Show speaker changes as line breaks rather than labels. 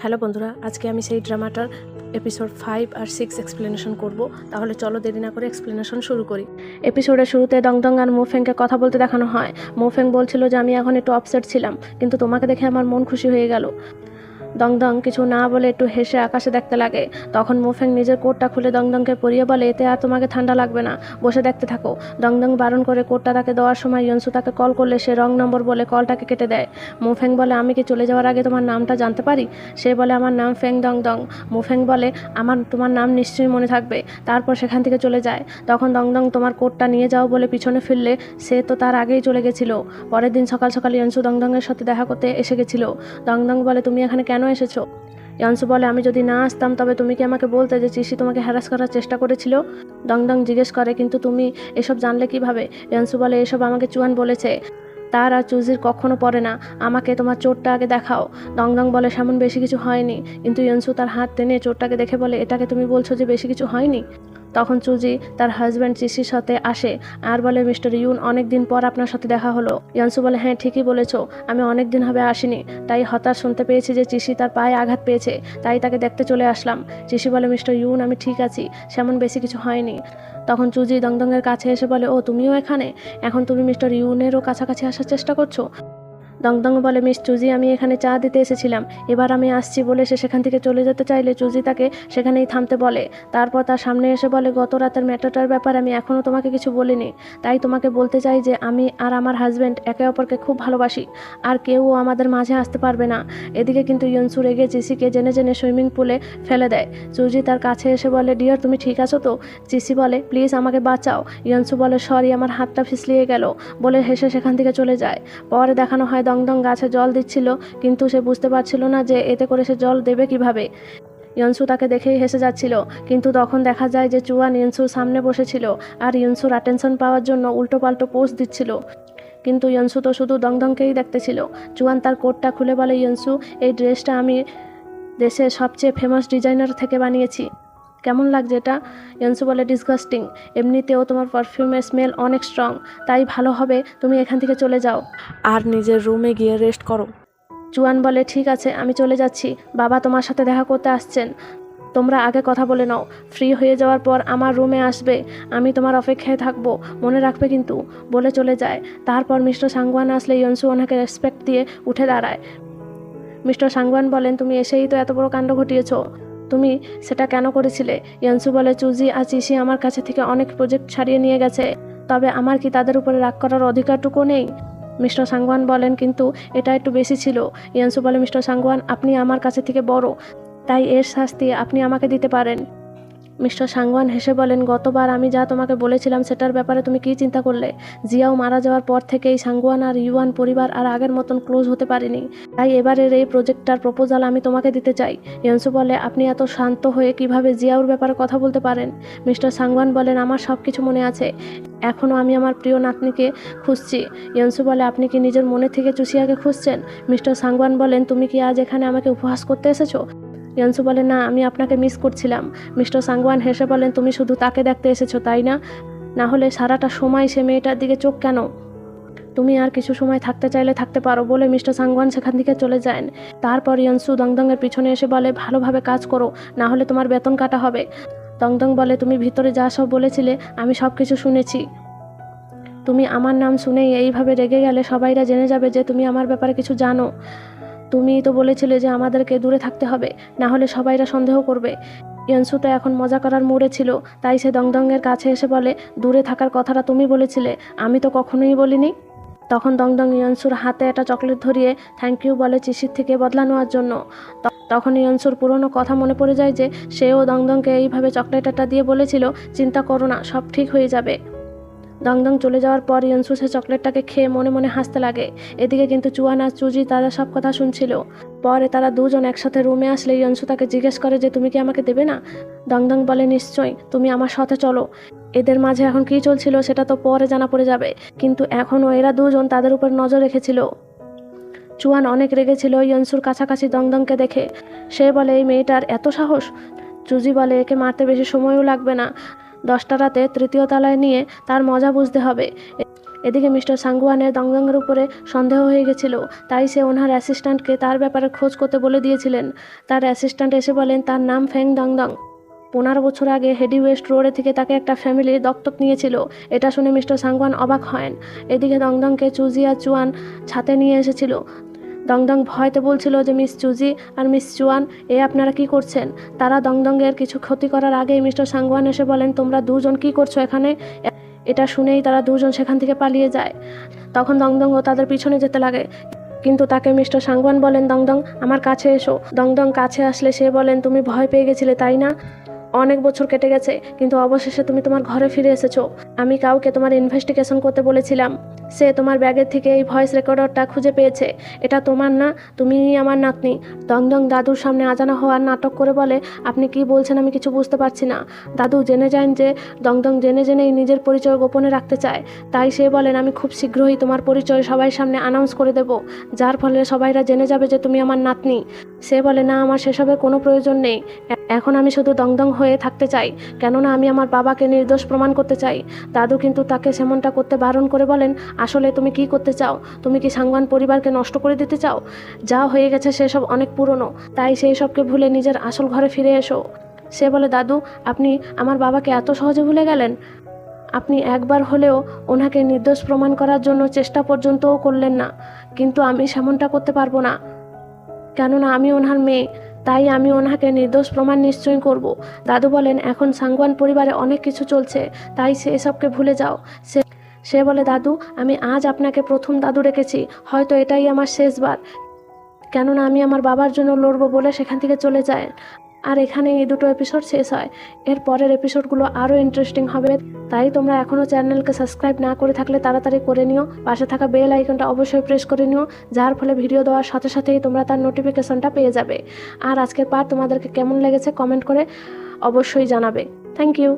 Hello বন্ধুরা, আজকে আমি সেই ড্রামাটার এপিসোড 5 আর 6 এক্সপ্লেনেশন করব। তাহলে চলো দেরি না করে এক্সপ্লেনেশন শুরু করি। এপিসোডের শুরুতে দংদং আর মোফেংকে কথা বলতে দেখানো হয়। মোফেং বলছিল যে আমি এখন একটু আপসেট ছিলাম, কিন্তু তোমাকে দেখে আমার মন খুশি হয়ে গেল। দংদং কিছু না বলে একটু হেসে আকাশে দেখতে লাগে। তখন মোফেং নিজের কোটটা খুলে দংদংকে পরিয়ে বলে, এতে আর তোমাকে ঠান্ডা লাগবে না, বসে দেখতে থাকো। দংদং বারণ করে কোটটা তাকে দেওয়ার সময় ইয়নসু তাকে কল করলে সে রং নম্বর বলে কলটাকে কেটে দেয়। মোফেং বলে, আমি কি চলে যাওয়ার আগে তোমার নামটা জানতে পারি? সে বলে, আমার নাম ফেং দংদং। মোফেং বলে, তোমার নাম নিশ্চয়ই মনে থাকবে। তারপর সেখান থেকে চলে যায়। তখন দংদং তোমার কোটটা নিয়ে যাও বলে পিছনে ফিরলে সে তো তার আগেই চলে গেছিল। পরের দিন সকাল সকাল ইয়নসু দংদংয়ের সাথে দেখা করতে এসে গেছিল। দংদং বলে, তুমি এখানে কেন এসেছো? ইয়নসু বলে, আমি যদি না আসতাম তবে তুমি কি আমাকে বলতে যে চিশি তোমাকে হ্যারাস করার চেষ্টা করেছিল? দংদং জিজ্ঞেস করে, কিন্তু তুমি এসব জানলে কিভাবে? ইয়নসু বলে, এসব আমাকে চুয়ান বলেছে। তার আর চুজির কখনো পড়ে না, আমাকে তোমার চোটটা আগে দেখাও। দংদং বলে, সেমন বেশি কিছু হয়নি। কিন্তু ইয়নসু তার হাত টেনে চোটটাকে দেখে বলে, এটাকে তুমি বলছো যে বেশি কিছু হয়নি? তখন চুজি তার হাজব্যান্ড চিশির সাথে আসে আর বলে, মিস্টার ইউন, অনেক দিন পর আপনার সাথে দেখা হলো। ইয়নসু বলে, হ্যাঁ ঠিকই বলেছো, আমি অনেক দিন হবে আসিনি, তাই হতাশ শুনতে পেয়েছি যে চিশি তার পায়ে আঘাত পেয়েছে, তাই তাকে দেখতে চলে আসলাম। চিশি বলে, মিস্টার ইউন, আমি ঠিক আছি, সেমন বেশি কিছু হয়নি। তখন চুজি দংদংয়ের কাছে এসে বলে, ও তুমিও এখানে? এখন তুমি মিস্টার ইউনেরও কাছাকাছি আসার চেষ্টা করছো? দংদং বলে, মিস চুজি, আমি এখানে চা দিতে এসেছিলাম, এবার আমি আসছি বলে সে সেখান থেকে চলে যেতে চাইলে চুজি তাকে সেখানেই থামতে বলে। তারপর তার সামনে এসে বলে, গত রাতের ম্যাটারটার ব্যাপারে আমি এখনও তোমাকে কিছু বলিনি, তাই তোমাকে বলতে চাই যে আমি আর আমার হাজব্যান্ড একে অপরকে খুব ভালোবাসি, আর কেউ আমাদের মাঝে আসতে পারবে না। এদিকে কিন্তু ইয়নসু রেগে চিসিকে জেনে জেনে সুইমিং পুলে ফেলে দেয়। চুজি তার কাছে এসে বলে, ডিয়ার, তুমি ঠিক আছো তো? চিসি বলে, প্লিজ আমাকে বাঁচাও। ইয়নসু বলে, সরি, আমার হাতটা ফিসলিয়ে গেল, বলে হেসে সেখান থেকে চলে যায়। পরে দেখানো হয় দংদং গাছে জল দিচ্ছিল, কিন্তু সে বুঝতে পারছিল না যে এতে করে সে জল দেবে কিভাবে। ইয়নসু তাকে দেখেই হেসে যাচ্ছিল, কিন্তু তখন দেখা যায় যে চুয়ান ইয়নসুর সামনে বসেছিল আর ইয়নসুর অ্যাটেনশন পাওয়ার জন্য উল্টো পাল্টো পোজ দিচ্ছিল। কিন্তু ইয়নসু তো শুধু দংদংকেই দেখতেছিল। চুয়ান তার কোটটা খুলে বলে, ইয়নসু, এই ড্রেসটা আমি দেশের সবচেয়ে ফেমাস ডিজাইনার থেকে বানিয়েছি, কেমন লাগছে এটা? ইয়নসু বলে, ডিসগাস্টিং, এমনিতেও তোমার পারফিউমের স্মেল অনেক স্ট্রং, তাই ভালো হবে তুমি এখান থেকে চলে যাও আর নিজের রুমে গিয়ে রেস্ট করো। চুয়ান বলে, ঠিক আছে, আমি চলে যাচ্ছি, বাবা তোমার সাথে দেখা করতে আসছেন, তোমরা আগে কথা বলে নাও, ফ্রি হয়ে যাওয়ার পর আমার রুমে আসবে, আমি তোমার অপেক্ষায় থাকবো, মনে রাখবে কিন্তু, বলে চলে যায়। তারপর মিস্টার সাংওয়ান আসলে ইয়নসু ওনাকে রেসপেক্ট দিয়ে উঠে দাঁড়ায়। মিস্টার সাংওয়ান বলেন, তুমি এসেই তো এত বড় কাণ্ড ঘটিয়েছো, তুমি সেটা কেন করেছিলে? ইয়নসু বলে, চুজি আর চিশি আমার কাছে থেকে অনেক প্রজেক্ট ছাড়িয়ে নিয়ে গেছে, তবে আমার কি তাদের উপরে রাগ করার অধিকারটুকু নেই? মিস্টার সাংওয়ান বলেন, কিন্তু এটা একটু বেশি ছিল। ইয়নসু বলে, মিস্টার সাংওয়ান, আপনি আমার কাছে থেকে বড়, তাই এর শাস্তি আপনি আমাকে দিতে পারেন। মিস্টার সাংওয়ান হেসে বলেন, গতবার আমি যা তোমাকে বলেছিলাম সেটার ব্যাপারে তুমি কি চিন্তা করলে? জিয়াও মারা যাওয়ার পর থেকেই সাংওয়ান আর ইউয়ান পরিবার আর আগের মতন ক্লোজ হতে পারেনি, তাই এবারের এই প্রজেক্টটার প্রপোজাল আমি তোমাকে দিতে চাই। ইয়নসু বলে, আপনি এত শান্ত হয়ে কিভাবে জিয়াওর ব্যাপারে কথা বলতে পারেন? মিস্টার সাংওয়ান বলেন, আমার সব কিছু মনে আছে, এখনও আমি আমার প্রিয় নাতনিকে খুঁজছি। ইয়নসু বলে, আপনি কি নিজের মনে থেকে চুষিয়াকে খুঁজছেন? মিস্টার সাংওয়ান বলেন, তুমি কি আজ এখানে আমাকে উপহাস করতে এসেছো? ইয়নসু বলে, না, আমি আপনাকে মিস করছিলাম। মিস্টার সাংওয়ান হেসে বলেন, তুমি শুধু তাকে দেখতে এসেছো তাই না? না হলে সারাটা সময় সে মেয়েটার দিকে চোখ কেন? তুমি আর কিছু সময় থাকতে চাইলে থাকতে পারো, বলে মিস্টার সাংওয়ান সেখান থেকে চলে যান। তারপর ইয়নসু দংদংয়ের পিছনে এসে বলে, ভালোভাবে কাজ করো, না হলে তোমার বেতন কাটা হবে। দংদং বলে, তুমি ভিতরে যা সব বলেছিলে আমি সব কিছু শুনেছি, তুমি আমার নাম শুনেই এইভাবে রেগে গেলে সবাইরা জেনে যাবে যে তুমি আমার ব্যাপারে কিছু জানো। তুমি তো বলেছিলে যে আমাদেরকে দূরে থাকতে হবে, না হলে সবাইরা সন্দেহ করবে। ইয়নসু তো এখন মজা করার মুডে ছিল, তাই সে দংদংয়ের কাছে এসে বলে, দূরে থাকার কথাটা তুমি বলেছিলে, আমি তো কখনোই বলিনি। তখন দংদং ইয়নসুর হাতে একটা চকলেট ধরিয়ে থ্যাংক ইউ বলে চিশির থেকে বদলা নেওয়ার জন্য। তখন ইয়নসুর পুরনো কথা মনে পড়ে যায় যে সেও দংদংকে এইভাবে চকলেটটা দিয়ে বলেছিল, চিন্তা করো না, সব ঠিক হয়ে যাবে। দংদং চলে যাওয়ার পর ইয়নসু সে চকলেটটাকে খেয়ে মনে মনে হাসতে লাগে। এদিকে কিন্তু চুয়ান আর চুজি তারা সব কথা শুনছিল। পরে তারা দুজন একসাথে রুমে আসলে ইয়নসু তাকে জিজ্ঞেস করে যে তুমি কি আমাকে দেবে না? দংদং বলে, নিশ্চয়ই, তুমি আমার সাথে চলো। এদের মাঝে এখন কী চলছিল সেটা তো পরে জানা পড়ে যাবে, কিন্তু এখনও এরা দুজন তাদের উপর নজর রেখেছিল। চুয়ান অনেক রেগেছিল ইয়নসুর কাছাকাছি দংদংকে দেখে। সে বলে, এই মেয়েটার এত সাহস। চুজি বলে, একে মারতে বেশি সময়ও লাগবে না, 10টা রাতে তৃতীয় তলায় নিয়ে তার মজা বুঝতে হবে। এদিকে মিস্টার সাংগুয়ানের দংদংয়ের উপরে সন্দেহ হয়ে গেছিল, তাই সে ওনার অ্যাসিস্ট্যান্টকে তার ব্যাপারে খোঁজ করতে বলে দিয়েছিলেন। তার অ্যাসিস্ট্যান্ট এসে বলেন তার নাম ফেং দংদং। 15 বছর আগে হেডি ওয়েস্ট রোডে থেকে তাকে একটা ফ্যামিলি দত্তক নিয়েছিল। এটা শুনে মিস্টার সাংগুয়ান অবাক হন। এদিকে দংদংকে চুজি আর চুয়ান ছাতে নিয়ে এসেছিল। দংদং ভয়তে বলছিল যে মিস চুজি আর মিস চুয়ান, আপনারা কি করছেন? তারা দংদংয়ের কিছু ক্ষতি করার আগেই মিস্টার সাংগুয়ান এসে বলেন তোমরা দুজন কি করছো এখানে। এটা শুনেই তারা দুজন সেখান থেকে পালিয়ে যায়। তখন দংদংও তাদের পিছনে যেতে লাগে, কিন্তু তাকে মিস্টার সাংগুয়ান বলেন দংদং আমার কাছে এসো। দংদং কাছে আসলে সে বলেন তুমি ভয় পেয়ে গেছিলে তাই না? অনেক বছর কেটে গেছে, কিন্তু অবশেষে তুমি তোমার ঘরে ফিরে এসেছো। আমি কাউকে তোমার ইনভেস্টিগেশন করতে বলেছিলাম, সে তোমার ব্যাগের থেকে এই ভয়েস রেকর্ডারটা খুঁজে পেয়েছে। এটা তোমার না, তুমিই আমার নাতনি। দংদং দাদুর সামনে আজানা হওয়ার নাটক করে বলে আপনি কি বলছেন আমি কিছু বুঝতে পারছি না। দাদু জেনে যান যে দংদং জেনে জেনেই নিজের পরিচয় গোপনে রাখতে চায়, তাই সে বলেন আমি খুব শীঘ্রই তোমার পরিচয় সবাই সামনে অ্যানাউন্স করে দেব, যার ফলে সবাইরা জেনে যাবে যে তুমি আমার নাতনি। সে বলে না, আমার সেসবের কোনো প্রয়োজন নেই। এখন আমি শুধু দংদং হয়ে থাকতে চাই, কেননা আমি আমার বাবাকে নির্দোষ প্রমাণ করতে চাই। দাদু কিন্তু তাকে সেমনটা করতে বারণ করে বলেন আসলে তুমি কি করতে চাও? তুমি কি সাংবান পরিবারকে নষ্ট করে দিতে চাও? যা হয়ে গেছে সেসব অনেক পুরনো, তাই সেই সবকে ভুলে নিজের আসল ঘরে ফিরে এসো। সে বলে দাদু আপনি আমার বাবাকে এত সহজে ভুলে গেলেন? আপনি একবার হলেও ওনাকে নির্দোষ প্রমাণ করার জন্য চেষ্টা পর্যন্তও করলেন না। কিন্তু আমি সেমনটা করতে পারবো না, কেননা আমি ওনার মেয়ে, তাই আমি ওনাকে নির্দোষ প্রমাণ নিশ্চয়ই করব। দাদু বলেন এখন সাংগুয়ান পরিবারে অনেক কিছু চলছে, তাই সে এসবকে ভুলে যাও। সে বলে দাদু আমি আজ আপনাকে প্রথম দাদু রেখেছি, হয়তো এটাই আমার শেষবার, কেননা আমি আমার বাবার জন্য লড়বো বলে সেখান থেকে চলে যায়। আর এখানে এই দুটো এপিসোড শেষ হয়। এর পরের এপিসোডগুলো আরও ইন্টারেস্টিং হবে, তাই তোমরা এখনও চ্যানেলকে সাবস্ক্রাইব না করে থাকলে তাড়াতাড়ি করে নিও। পাশে থাকা বেল আইকনটা অবশ্যই প্রেস করে নিও, যার ফলে ভিডিও দেওয়ার সাথে সাথেই তোমরা তার নোটিফিকেশনটা পেয়ে যাবে। আর আজকের পার্ট তোমাদেরকে কেমন লেগেছে কমেন্ট করে অবশ্যই জানাবে। Thank you.